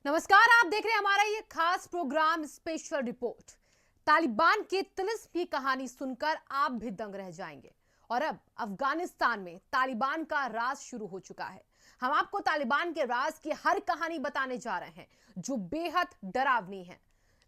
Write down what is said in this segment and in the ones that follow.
नमस्कार, आप देख रहे हैं हमारा ये खास प्रोग्राम स्पेशल रिपोर्ट। तालिबान के तिलिस्म की कहानी सुनकर आप भी दंग रह जाएंगे। और अब अफगानिस्तान में तालिबान का राज शुरू हो चुका है। हम आपको तालिबान के राज की हर कहानी बताने जा रहे हैं जो बेहद डरावनी है।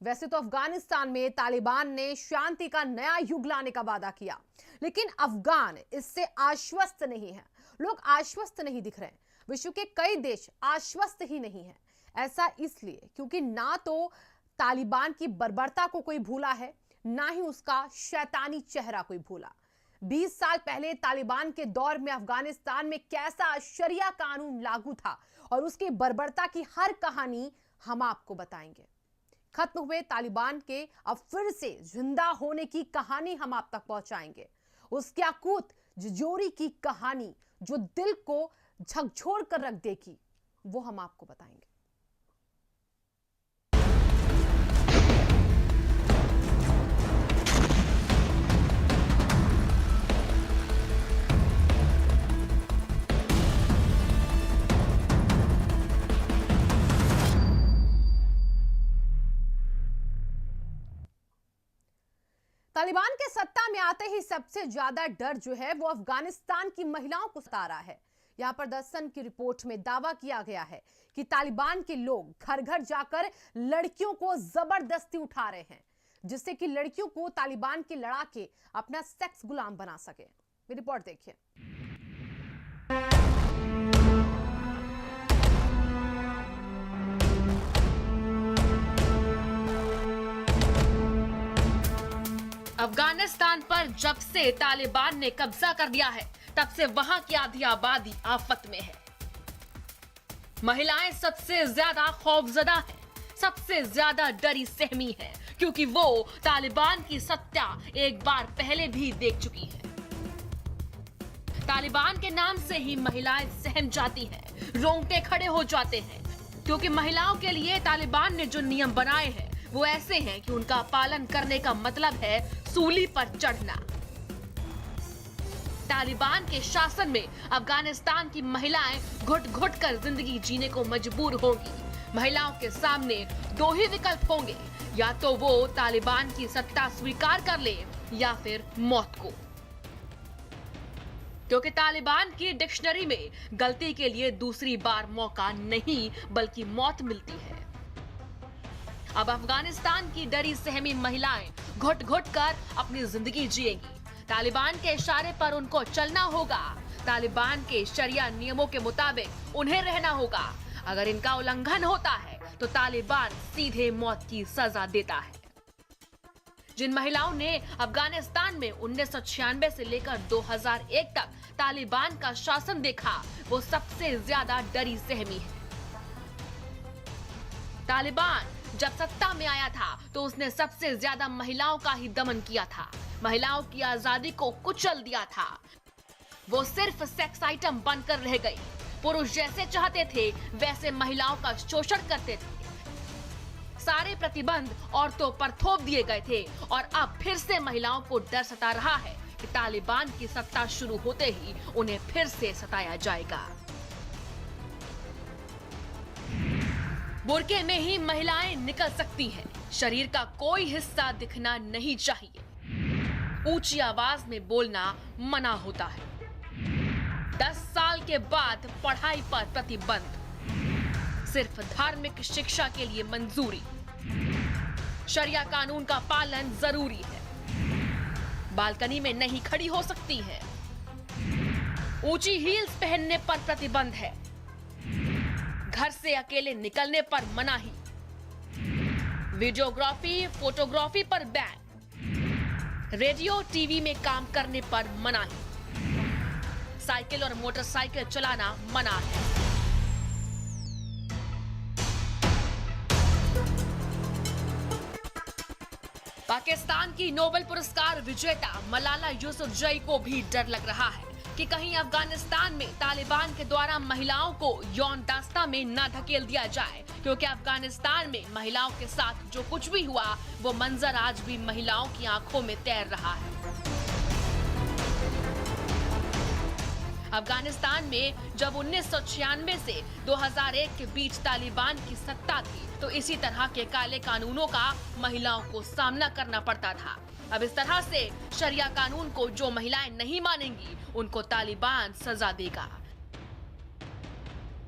वैसे तो अफगानिस्तान में तालिबान ने शांति का नया युग लाने का वादा किया, लेकिन अफगान इससे आश्वस्त नहीं है। लोग आश्वस्त नहीं दिख रहे हैं। विश्व के कई देश आश्वस्त ही नहीं है। ऐसा इसलिए क्योंकि ना तो तालिबान की बर्बरता को कोई भूला है, ना ही उसका शैतानी चेहरा कोई भूला। 20 साल पहले तालिबान के दौर में अफगानिस्तान में कैसा शरिया कानून लागू था और उसकी बर्बरता की हर कहानी हम आपको बताएंगे। खत्म हुए तालिबान के अब फिर से जिंदा होने की कहानी हम आप तक पहुंचाएंगे। उस याकूत जोरी की कहानी जो दिल को झकझोर कर रख देगी, वो हम आपको बताएंगे। तालिबान के सत्ता में आते ही सबसे ज्यादा डर जो है वो अफगानिस्तान की महिलाओं को सता रहा है। यहां पर द सन की रिपोर्ट में दावा किया गया है कि तालिबान के लोग घर घर जाकर लड़कियों को जबरदस्ती उठा रहे हैं, जिससे कि लड़कियों को तालिबान के लड़ाके अपना सेक्स गुलाम बना सके। ये रिपोर्ट देखिए। अफगानिस्तान पर जब से तालिबान ने कब्जा कर लिया है, तब से वहां की आधी आबादी आफत में है। महिलाएं सबसे ज्यादा खौफजदा हैं, सबसे ज्यादा डरी सहमी है, क्योंकि वो तालिबान की सत्ता एक बार पहले भी देख चुकी है। तालिबान के नाम से ही महिलाएं सहम जाती हैं, रोंगटे खड़े हो जाते हैं, क्योंकि महिलाओं के लिए तालिबान ने जो नियम बनाए हैं वो ऐसे हैं कि उनका पालन करने का मतलब है सूली पर चढ़ना। तालिबान के शासन में अफगानिस्तान की महिलाएं घुट घुट कर जिंदगी जीने को मजबूर होंगी। महिलाओं के सामने दो ही विकल्प होंगे, या तो वो तालिबान की सत्ता स्वीकार कर ले या फिर मौत को। क्योंकि तालिबान की डिक्शनरी में गलती के लिए दूसरी बार मौका नहीं बल्कि मौत मिलती है। अब अफगानिस्तान की डरी सहमी महिलाएं घुट घुट कर अपनी जिंदगी जिएंगी। तालिबान के इशारे पर उनको चलना होगा। तालिबान के शरिया नियमों के मुताबिक उन्हें रहना होगा। अगर इनका उल्लंघन होता है तो तालिबान सीधे मौत की सजा देता है। जिन महिलाओं ने अफगानिस्तान में 1996 से लेकर 2001 तक तालिबान का शासन देखा, वो सबसे ज्यादा डरी सहमी है। तालिबान जब सत्ता में आया था तो उसने सबसे ज्यादा महिलाओं का ही दमन किया था, महिलाओं की आजादी को कुचल दिया था। वो सिर्फ सेक्स आइटम बनकर रह गई। पुरुष जैसे चाहते थे वैसे महिलाओं का शोषण करते थे। सारे प्रतिबंध औरतों पर थोप दिए गए थे और अब फिर से महिलाओं को डर सता रहा है कि तालिबान की सत्ता शुरू होते ही उन्हें फिर से सताया जाएगा। बुर्के में ही महिलाएं निकल सकती हैं, शरीर का कोई हिस्सा दिखना नहीं चाहिए। ऊंची आवाज में बोलना मना होता है। 10 साल के बाद पढ़ाई पर प्रतिबंध, सिर्फ धार्मिक शिक्षा के लिए मंजूरी। शरिया कानून का पालन जरूरी है। बालकनी में नहीं खड़ी हो सकती है। ऊंची हील्स पहनने पर प्रतिबंध है। घर से अकेले निकलने पर मनाही। वीडियोग्राफी, फोटोग्राफी पर बैन। रेडियो, टीवी में काम करने पर मनाही। साइकिल और मोटरसाइकिल चलाना मना है। पाकिस्तान की नोबेल पुरस्कार विजेता मलाला यूसुफजई को भी डर लग रहा है कि कहीं अफगानिस्तान में तालिबान के द्वारा महिलाओं को यौन दास्ता में न धकेल दिया जाए, क्योंकि अफगानिस्तान में महिलाओं के साथ जो कुछ भी हुआ वो मंजर आज भी महिलाओं की आंखों में तैर रहा है। अफगानिस्तान में जब 1996 से 2001 के बीच तालिबान की सत्ता थी तो इसी तरह के काले कानूनों का महिलाओं को सामना करना पड़ता था। अब इस तरह से शरिया कानून को जो महिलाएं नहीं मानेंगी उनको तालिबान सजा देगा।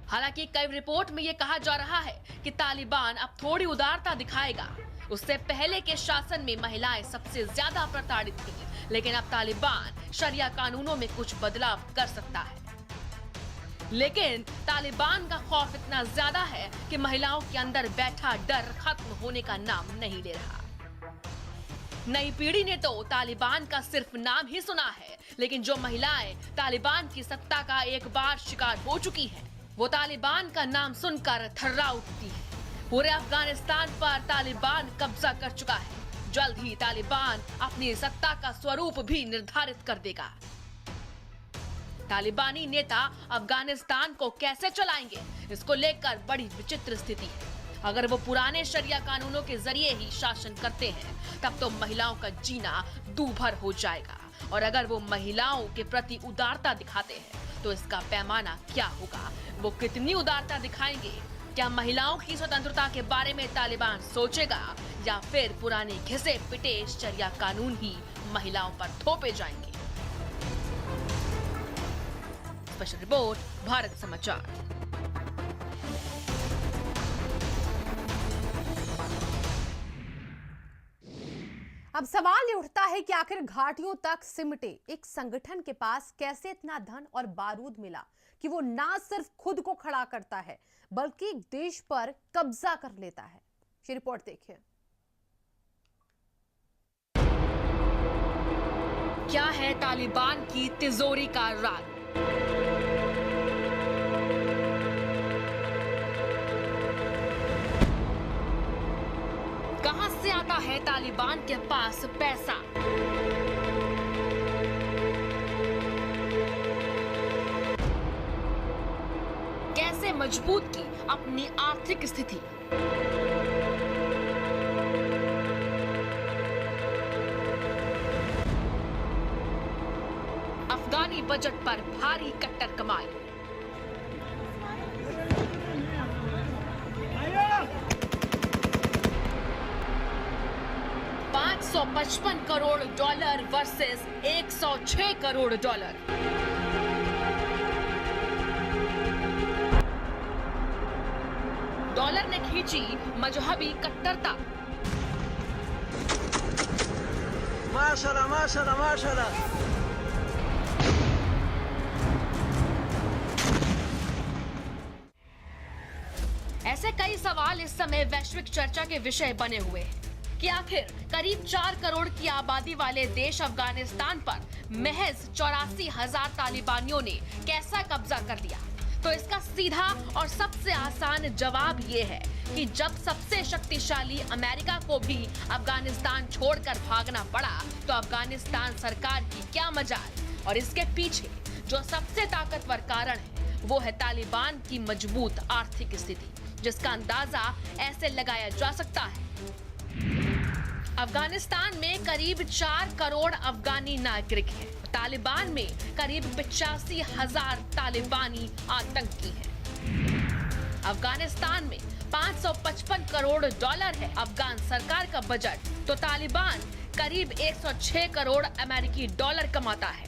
हालांकि कई रिपोर्ट में ये कहा जा रहा है कि तालिबान अब थोड़ी उदारता दिखाएगा। उससे पहले के शासन में महिलाएं सबसे ज्यादा प्रताड़ित थी, लेकिन अब तालिबान शरिया कानूनों में कुछ बदलाव कर सकता है। लेकिन तालिबान का खौफ इतना ज्यादा है कि महिलाओं के अंदर बैठा डर खत्म होने का नाम नहीं ले रहा। नई पीढ़ी ने तो तालिबान का सिर्फ नाम ही सुना है, लेकिन जो महिलाएं तालिबान की सत्ता का एक बार शिकार हो चुकी हैं, वो तालिबान का नाम सुनकर थर्रा उठती है। पूरे अफगानिस्तान पर तालिबान कब्जा कर चुका है। जल्द ही तालिबान अपनी सत्ता का स्वरूप भी निर्धारित कर देगा। तालिबानी नेता अफगानिस्तान को कैसे चलाएंगे, इसको लेकर बड़ी विचित्र स्थिति है। अगर वो पुराने शरिया कानूनों के जरिए ही शासन करते हैं तब तो महिलाओं का जीना दूभर हो जाएगा, और अगर वो महिलाओं के प्रति उदारता दिखाते हैं तो इसका पैमाना क्या होगा, वो कितनी उदारता दिखाएंगे। क्या महिलाओं की स्वतंत्रता के बारे में तालिबान सोचेगा या फिर पुराने घिसे पिटे शरिया कानून ही महिलाओं पर थोपे जाएंगे। स्पेशल रिपोर्ट, भारत समाचार। अब सवाल ये उठता है कि आखिर घाटियों तक सिमटे एक संगठन के पास कैसे इतना धन और बारूद मिला कि वो ना सिर्फ खुद को खड़ा करता है बल्कि देश पर कब्जा कर लेता है। ये रिपोर्ट देखिए। क्या है तालिबान की तिजोरी का राज? कहां से आता है तालिबान के पास पैसा? कैसे मजबूत की अपनी आर्थिक स्थिति? अफगानी बजट पर भारी कट्टर कमाई। $555 करोड़ वर्सेस $106 करोड़। डॉलर ने खींची मजहबी कट्टरता। माशाल्लाह माशाल्लाह माशाल्लाह। ऐसे कई सवाल इस समय वैश्विक चर्चा के विषय बने हुए हैं कि आखिर करीब 4 करोड़ की आबादी वाले देश अफगानिस्तान पर महज 84,000 तालिबानियों ने कैसा कब्जा कर लिया। तो इसका सीधा और सबसे आसान जवाब ये है कि जब सबसे शक्तिशाली अमेरिका को भी अफगानिस्तान छोड़कर भागना पड़ा तो अफगानिस्तान सरकार की क्या मजाल। और इसके पीछे जो सबसे ताकतवर कारण है वो है तालिबान की मजबूत आर्थिक स्थिति, जिसका अंदाजा ऐसे लगाया जा सकता है। अफगानिस्तान में करीब 4 करोड़ अफगानी नागरिक हैं। तालिबान में करीब 85,000 तालिबानी आतंकी हैं। अफगानिस्तान में $555 करोड़ है अफगान सरकार का बजट, तो तालिबान करीब 106 करोड़ अमेरिकी डॉलर कमाता है।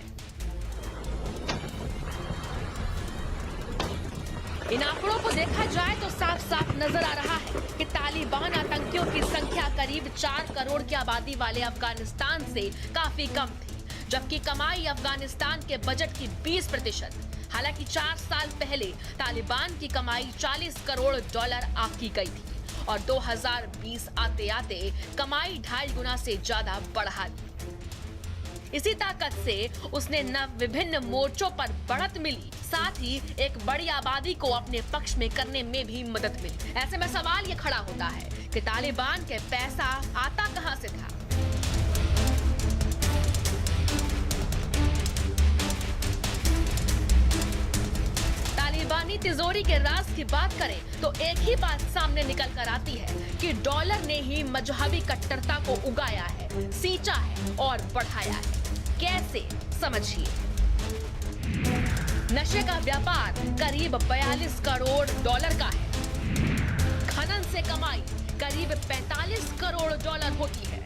इन आंकड़ों को देखा जाए तो साफ साफ नजर आ रहा है कि तालिबान आतंकियों की संख्या करीब 4 करोड़ की आबादी वाले अफगानिस्तान से काफी कम थी, जबकि कमाई अफगानिस्तान के बजट की 20%। हालांकि 4 साल पहले तालिबान की कमाई $40 करोड़ आंकी गई थी और 2020 आते आते कमाई 2.5 गुना से ज्यादा बढ़ा दी। इसी ताकत से उसने न विभिन्न मोर्चों पर बढ़त मिली, साथ ही एक बड़ी आबादी को अपने पक्ष में करने में भी मदद मिली। ऐसे में सवाल ये खड़ा होता है कि तालिबान के पैसा आता कहां से था? तालिबानी तिजोरी के राज की बात करें तो एक ही बात सामने निकल कर आती है कि डॉलर ने ही मजहबी कट्टरता को उगाया है, सींचा है और बढ़ाया है। कैसे, समझिए। नशे का व्यापार करीब 42 करोड़ डॉलर का है। खनन से कमाई करीब 45 करोड़ डॉलर होती है।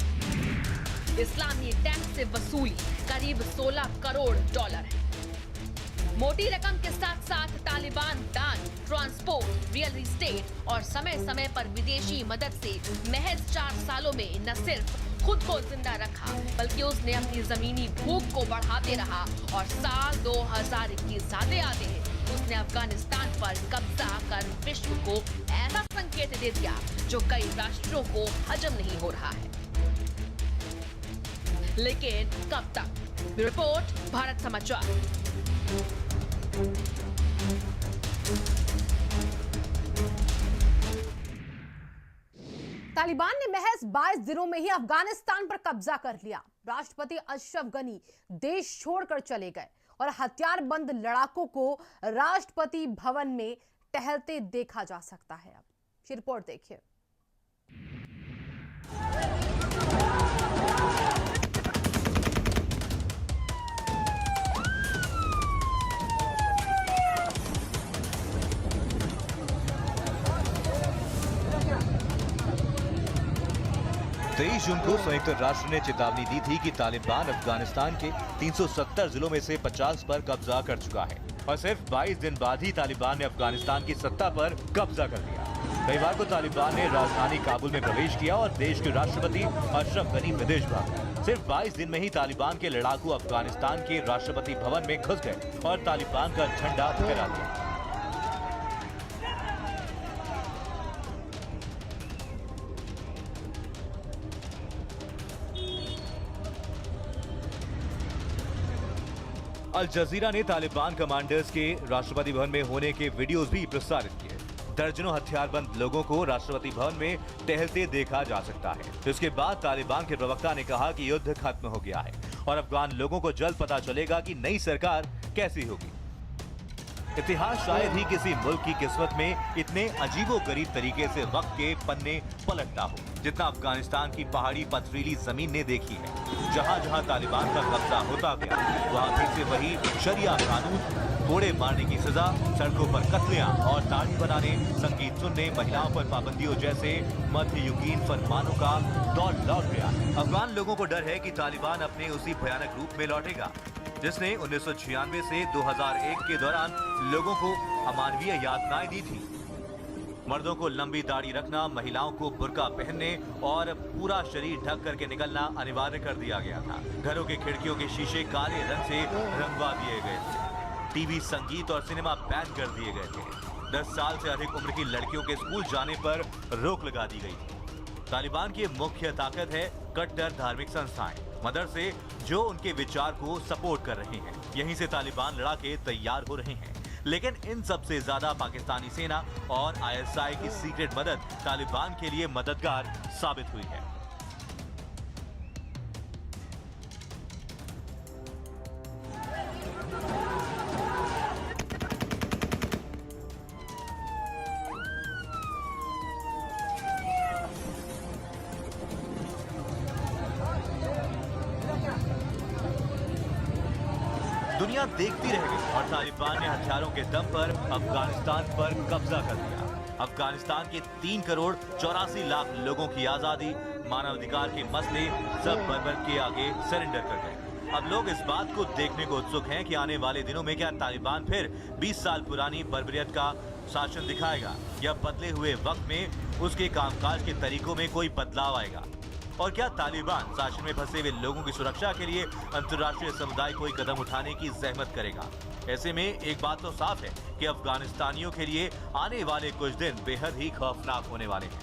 इस्लामी टैक्स से वसूली करीब 16 करोड़ डॉलर है। मोटी रकम के साथ साथ तालिबान दान, ट्रांसपोर्ट, रियल एस्टेट और समय समय पर विदेशी मदद से महज 4 सालों में न सिर्फ खुद को जिंदा रखा बल्कि उसने अपनी जमीनी भूख को बढ़ाते रहा और साल 2021 आते आते उसने अफगानिस्तान पर कब्जा कर विश्व को ऐसा संकेत दे दिया जो कई राष्ट्रों को हजम नहीं हो रहा है। लेकिन कब तक? रिपोर्ट भारत समाचार। तालिबान ने महज 22 दिनों में ही अफगानिस्तान पर कब्जा कर लिया। राष्ट्रपति अशरफ गनी देश छोड़कर चले गए और हथियारबंद लड़ाकों को राष्ट्रपति भवन में टहलते देखा जा सकता है। अब ये रिपोर्ट देखिए। तेईस जून को संयुक्त राष्ट्र ने चेतावनी दी थी कि तालिबान अफगानिस्तान के 370 जिलों में से 50 पर कब्जा कर चुका है और सिर्फ 22 दिन बाद ही तालिबान ने अफगानिस्तान की सत्ता पर कब्जा कर लिया। रविवार को तालिबान ने राजधानी काबुल में प्रवेश किया और देश के राष्ट्रपति अशरफ गनी विदेश भाग गए। सिर्फ 22 दिन में ही तालिबान के लड़ाकू अफगानिस्तान के राष्ट्रपति भवन में घुस गए और तालिबान का झंडा फहरा दिया। अल जजीरा ने तालिबान कमांडर्स के राष्ट्रपति भवन में होने के वीडियोस भी प्रसारित किए। दर्जनों हथियारबंद लोगों को राष्ट्रपति भवन में टहलते देखा जा सकता है। इसके बाद तालिबान के प्रवक्ता ने कहा कि युद्ध खत्म हो गया है और अफगान लोगों को जल्द पता चलेगा कि नई सरकार कैसी होगी। इतिहास शायद ही किसी मुल्क की किस्मत में इतने अजीबोगरीब तरीके से वक्त के पन्ने पलटता हो जितना अफगानिस्तान की पहाड़ी पथरीली जमीन ने देखी है। जहां जहां तालिबान का कब्जा होता गया वहां फिर से वही शरिया कानून, कोड़े मारने की सजा, सड़कों पर कत्लेआम और दाढ़ी बनाने, संगीत सुनने, महिलाओं पर पाबंदियों जैसे मध्ययुगीन फरमानों का दौर लौट गया। अफगान लोगों को डर है कि तालिबान अपने उसी भयानक रूप में लौटेगा जिसने 1996 से 2001 के दौरान लोगों को अमानवीय यातनाएं दी थी। मर्दों को लंबी दाढ़ी रखना, महिलाओं को बुर्का पहनने और पूरा शरीर ढक करके निकलना अनिवार्य कर दिया गया था। घरों के खिड़कियों के शीशे काले रंग से रंगवा दिए गए थे। टीवी, संगीत और सिनेमा बैन कर दिए गए थे। 10 साल से अधिक उम्र की लड़कियों के स्कूल जाने पर रोक लगा दी गई थी। तालिबान की मुख्य ताकत है कट्टर धार्मिक संस्थाएं, मदरसे जो उनके विचार को सपोर्ट कर रहे हैं। यहीं से तालिबान लड़ाके तैयार हो रहे हैं। लेकिन इन सबसे ज्यादा पाकिस्तानी सेना और आईएसआई की सीक्रेट मदद तालिबान के लिए मददगार साबित हुई है। दुनिया देखती रह गई और तालिबान ने हथियारों के दम पर अफगानिस्तान पर कब्जा कर लिया। अफगानिस्तान के 3 करोड़ 84 लाख लोगों की आजादी, मानवाधिकार के मसले सब बरबर के आगे सरेंडर कर गए। अब लोग इस बात को देखने को उत्सुक हैं कि आने वाले दिनों में क्या तालिबान फिर 20 साल पुरानी बर्बरियत का शासन दिखाएगा या बदले हुए वक्त में उसके कामकाज के तरीकों में कोई बदलाव आएगा। और क्या तालिबान शासन में फंसे हुए लोगों की सुरक्षा के लिए अंतर्राष्ट्रीय समुदाय कोई कदम उठाने की जहमत करेगा? ऐसे में एक बात तो साफ है कि अफगानिस्तानियों के लिए आने वाले कुछ दिन बेहद ही खौफनाक होने वाले हैं।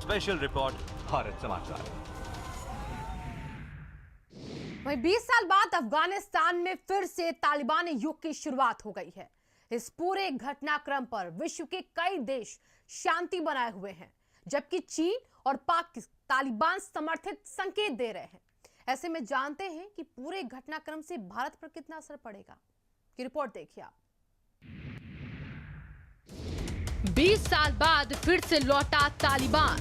स्पेशल रिपोर्ट, भारत समाचार। वहीं 20 साल बाद अफगानिस्तान में फिर से तालिबान युग की शुरुआत हो गई है। इस पूरे घटनाक्रम पर विश्व के कई देश शांति बनाए हुए हैं, जबकि चीन और पाकिस्तान तालिबान समर्थित संकेत दे रहे हैं। ऐसे में जानते हैं कि पूरे घटनाक्रम से भारत पर कितना असर पड़ेगा। की रिपोर्ट देखिए आप। 20 साल बाद फिर से लौटा तालिबान।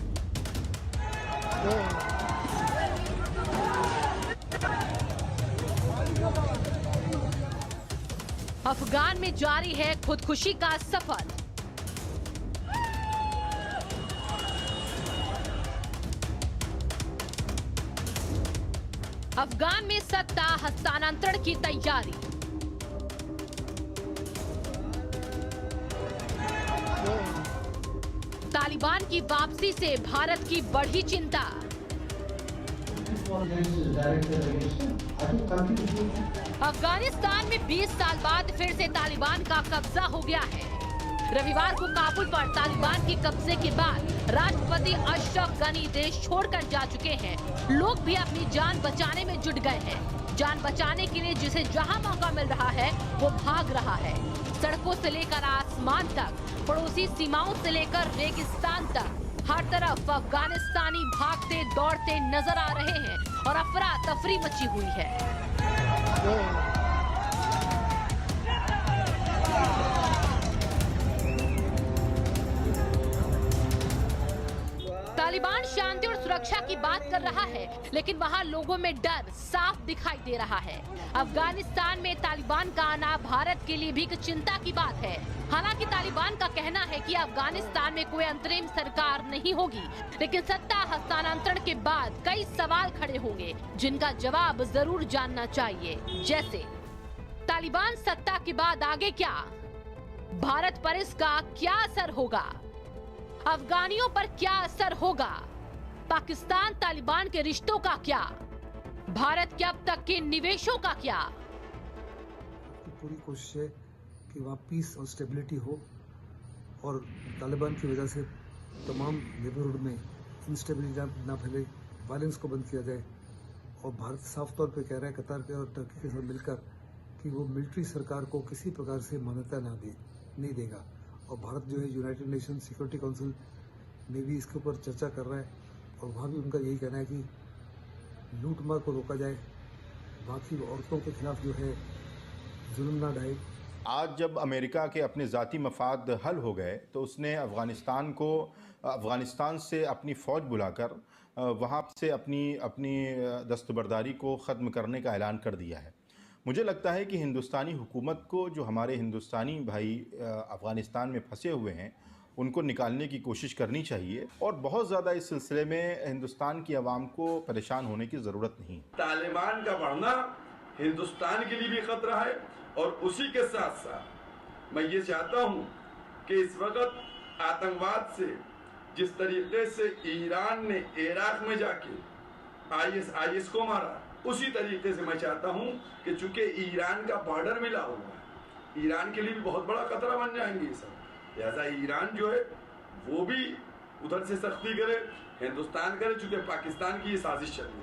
अफगान में जारी है खुदकुशी का सफर। अफगान में सत्ता हस्तांतरण की तैयारी। तालिबान की वापसी से भारत की बढ़ी चिंता। अफगानिस्तान में 20 साल बाद फिर से तालिबान का कब्जा हो गया है। रविवार को काबुल पर तालिबान के कब्जे के बाद राष्ट्रपति अशरफ गनी देश छोड़कर जा चुके हैं। लोग भी अपनी जान बचाने में जुट गए हैं। जान बचाने के लिए जिसे जहां मौका मिल रहा है वो भाग रहा है। सड़कों से लेकर आसमान तक, पड़ोसी सीमाओं से लेकर रेगिस्तान तक, हर तरफ अफगानिस्तानी भागते दौड़ते नजर आ रहे हैं और अफरा तफरी मची हुई है। तालिबान शांति और सुरक्षा की बात कर रहा है, लेकिन वहां लोगों में डर साफ दिखाई दे रहा है। अफगानिस्तान में तालिबान का आना भारत के लिए भी एक चिंता की बात है। हालांकि तालिबान का कहना है कि अफगानिस्तान में कोई अंतरिम सरकार नहीं होगी, लेकिन सत्ता हस्तांतरण के बाद कई सवाल खड़े होंगे जिनका जवाब जरूर जानना चाहिए। जैसे तालिबान सत्ता के बाद आगे क्या, भारत पर इसका क्या असर होगा, अफगानियों पर क्या असर होगा, पाकिस्तान तालिबान के रिश्तों का क्या, भारत के अब तक के निवेशों का क्या। पूरी कोशिश है कि वहाँ पीस और स्टेबिलिटी हो और तालिबान की वजह से तमाम नेबरहुड में इंस्टेबिलिटी ना फैले, वायलेंस को बंद किया जाए। और भारत साफ तौर पे कह रहा है कतार के और टर्की के साथ मिलकर कि वो मिलिट्री सरकार को किसी प्रकार से मान्यता नहीं देगा। और भारत जो है यूनाइटेड नेशन सिक्योरिटी काउंसिल में भी इसके ऊपर चर्चा कर रहा है और वहाँ भी उनका यही कहना है कि लूटमार को रोका जाए, बाकी औरतों के खिलाफ जो है जुल्म ना ढाए। आज जब अमेरिका के अपने ज़ाती मफाद हल हो गए तो उसने अफ़गानिस्तान से अपनी फ़ौज बुलाकर वहाँ से अपनी दस्तबरदारी को ख़त्म करने का ऐलान कर दिया है। मुझे लगता है कि हिंदुस्तानी हुकूमत को जो हमारे हिंदुस्तानी भाई अफ़गानिस्तान में फंसे हुए हैं उनको निकालने की कोशिश करनी चाहिए और बहुत ज़्यादा इस सिलसिले में हिंदुस्तान की आवाम को परेशान होने की ज़रूरत नहीं। तालिबान का बढ़ना हिंदुस्तान के लिए भी खतरा है और उसी के साथ साथ मैं ये चाहता हूँ कि इस वक्त आतंकवाद से जिस तरीके से ईरान ने इराक में जाके आईएस को मारा, उसी तरीके से मैं चाहता हूं कि चूंकि ईरान का बॉर्डर मिला हुआ है, ईरान के लिए भी बहुत बड़ा खतरा बन जाएंगे ये सब। लिहाजा ईरान जो है वो भी उधर से सख्ती करे, हिंदुस्तान करे, चूंकि पाकिस्तान की ये साजिश चल रही है।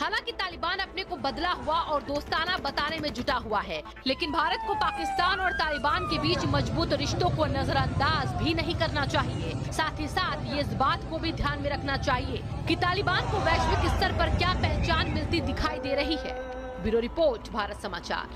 हालांकि तालिबान अपने को बदला हुआ और दोस्ताना बताने में जुटा हुआ है, लेकिन भारत को पाकिस्तान और तालिबान के बीच मजबूत रिश्तों को नजरअंदाज भी नहीं करना चाहिए। साथ ही साथ ये इस बात को भी ध्यान में रखना चाहिए कि तालिबान को वैश्विक स्तर पर क्या पहचान मिलती दिखाई दे रही है। ब्यूरो रिपोर्ट, भारत समाचार।